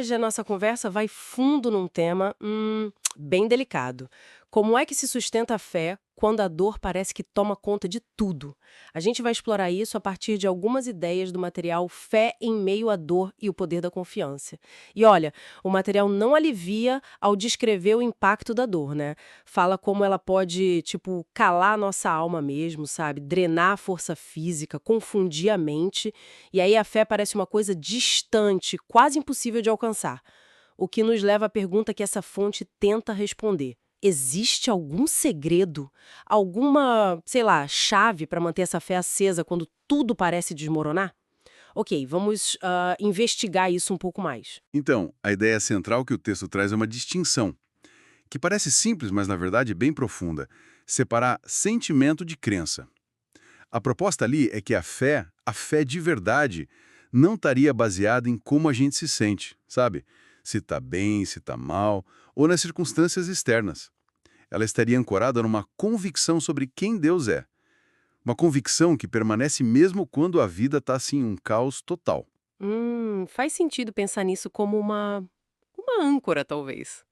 hoje a nossa conversa vai fundo num tema bem delicado. Como é que se sustenta a fé quando a dor parece que toma conta de tudo? A gente vai explorar isso a partir de algumas ideias do material Fé em Meio à Dor e o Poder da Confiança. E olha, o material não alivia ao descrever o impacto da dor, né? Fala como ela pode, tipo, calar a nossa alma mesmo, sabe? Drenar a força física, confundir a mente. E aí a fé parece uma coisa distante, quase impossível de alcançar. O que nos leva à pergunta que essa fonte tenta responder. Existe algum segredo, alguma, sei lá, chave para manter essa fé acesa quando tudo parece desmoronar? Ok, vamos investigar isso um pouco mais. Então, a ideia central que o texto traz é uma distinção, que parece simples, mas na verdade é bem profunda. Separar sentimento de crença. A proposta ali é que a fé de verdade, não estaria baseada em como a gente se sente, sabe? Se está bem, se está mal, ou nas circunstâncias externas. Ela estaria ancorada numa convicção sobre quem Deus é. Uma convicção que permanece mesmo quando a vida está assim, um caos total. Faz sentido pensar nisso como uma âncora, talvez.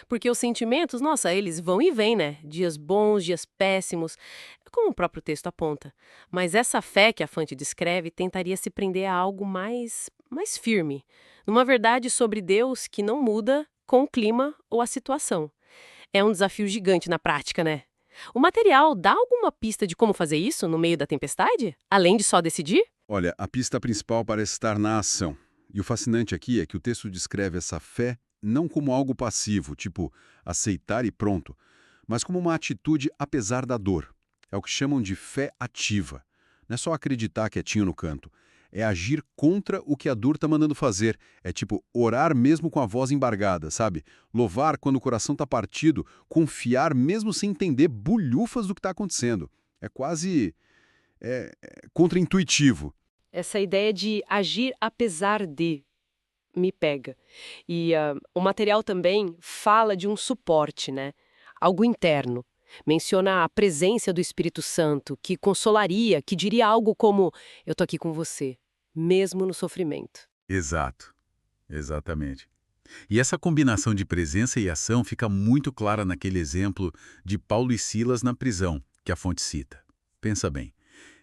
Porque os sentimentos, nossa, eles vão e vêm, né? Dias bons, dias péssimos, como o próprio texto aponta. Mas essa fé que a Fante descreve tentaria se prender a algo mais firme, numa verdade sobre Deus que não muda com o clima ou a situação. É um desafio gigante na prática, né? O material dá alguma pista de como fazer isso no meio da tempestade? Além de só decidir? Olha, a pista principal parece estar na ação. E o fascinante aqui é que o texto descreve essa fé não como algo passivo, tipo aceitar e pronto, mas como uma atitude apesar da dor. É o que chamam de fé ativa. Não é só acreditar quietinho no canto. É agir contra o que a dor está mandando fazer. É tipo orar mesmo com a voz embargada, sabe? Louvar quando o coração está partido, confiar mesmo sem entender bulhufas do que está acontecendo. É quase contraintuitivo. Essa ideia de agir apesar de me pega. E o material também fala de um suporte, né? Algo interno. Menciona a presença do Espírito Santo, que consolaria, que diria algo como: eu tô aqui com você, mesmo no sofrimento. Exato, exatamente. E essa combinação de presença e ação fica muito clara naquele exemplo de Paulo e Silas na prisão, que a fonte cita. Pensa bem,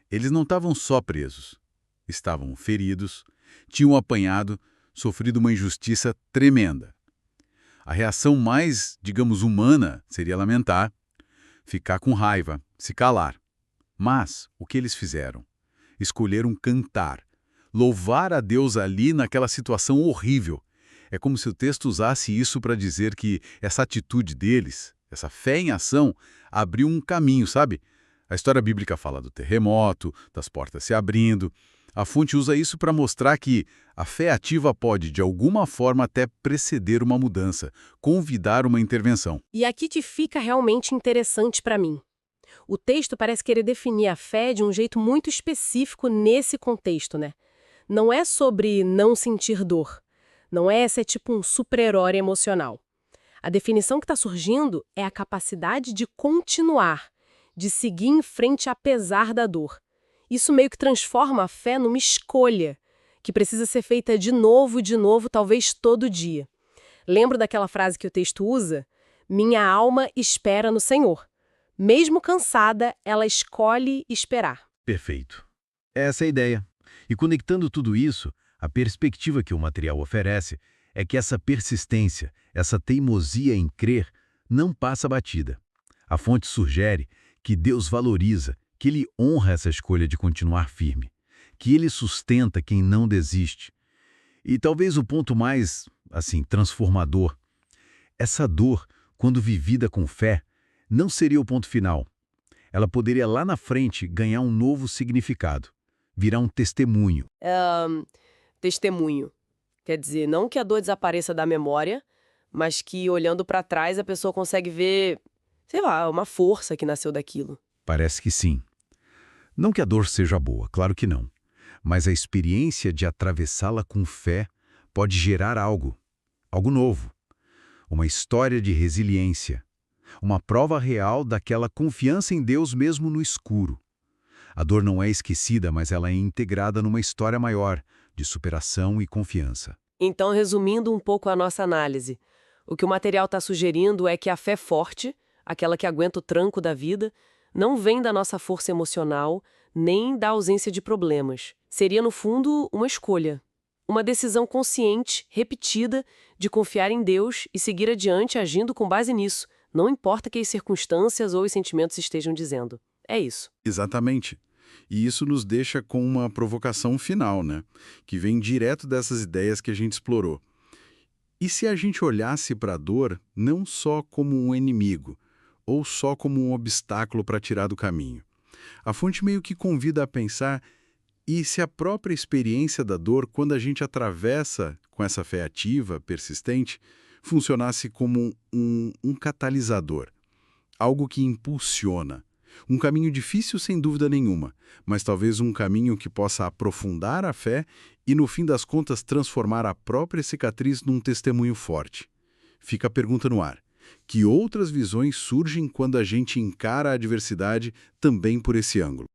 eles não estavam só presos, estavam feridos, tinham apanhado, sofrido uma injustiça tremenda. A reação mais, digamos, humana seria lamentar, ficar com raiva, se calar. Mas o que eles fizeram? Escolheram cantar, louvar a Deus ali naquela situação horrível. É como se o texto usasse isso para dizer que essa atitude deles, essa fé em ação, abriu um caminho, sabe? A história bíblica fala do terremoto, das portas se abrindo. A fonte usa isso para mostrar que a fé ativa pode, de alguma forma, até preceder uma mudança, convidar uma intervenção. E aqui que fica realmente interessante para mim. O texto parece querer definir a fé de um jeito muito específico nesse contexto, né? Não é sobre não sentir dor. Não é ser tipo um super-herói emocional. A definição que está surgindo é a capacidade de continuar, de seguir em frente apesar da dor. Isso meio que transforma a fé numa escolha, que precisa ser feita de novo, talvez todo dia. Lembro daquela frase que o texto usa? Minha alma espera no Senhor. Mesmo cansada, ela escolhe esperar. Perfeito. Essa é a ideia. E conectando tudo isso, a perspectiva que o material oferece é que essa persistência, essa teimosia em crer, não passa batida. A fonte sugere que Deus valoriza, que Ele honra essa escolha de continuar firme, que Ele sustenta quem não desiste. E talvez o ponto mais, transformador, essa dor, quando vivida com fé, não seria o ponto final. Ela poderia lá na frente ganhar um novo significado, virar um testemunho. Testemunho. Quer dizer, não que a dor desapareça da memória, mas que olhando para trás a pessoa consegue ver, sei lá, uma força que nasceu daquilo. Parece que sim. Não que a dor seja boa, claro que não. Mas a experiência de atravessá-la com fé pode gerar algo novo. Uma história de resiliência. Uma prova real daquela confiança em Deus mesmo no escuro. A dor não é esquecida, mas ela é integrada numa história maior, de superação e confiança. Então, resumindo um pouco a nossa análise, o que o material está sugerindo é que a fé forte, aquela que aguenta o tranco da vida, não vem da nossa força emocional, nem da ausência de problemas. Seria, no fundo, uma escolha. Uma decisão consciente, repetida, de confiar em Deus e seguir adiante agindo com base nisso, não importa que as circunstâncias ou os sentimentos estejam dizendo. É isso. Exatamente. E isso nos deixa com uma provocação final, né? Que vem direto dessas ideias que a gente explorou. E se a gente olhasse para a dor não só como um inimigo, ou só como um obstáculo para tirar do caminho? A fonte meio que convida a pensar, e se a própria experiência da dor, quando a gente atravessa com essa fé ativa, persistente, funcionasse como um catalisador, algo que impulsiona. Um caminho difícil, sem dúvida nenhuma, mas talvez um caminho que possa aprofundar a fé e, no fim das contas, transformar a própria cicatriz num testemunho forte. Fica a pergunta no ar. Que outras visões surgem quando a gente encara a adversidade também por esse ângulo?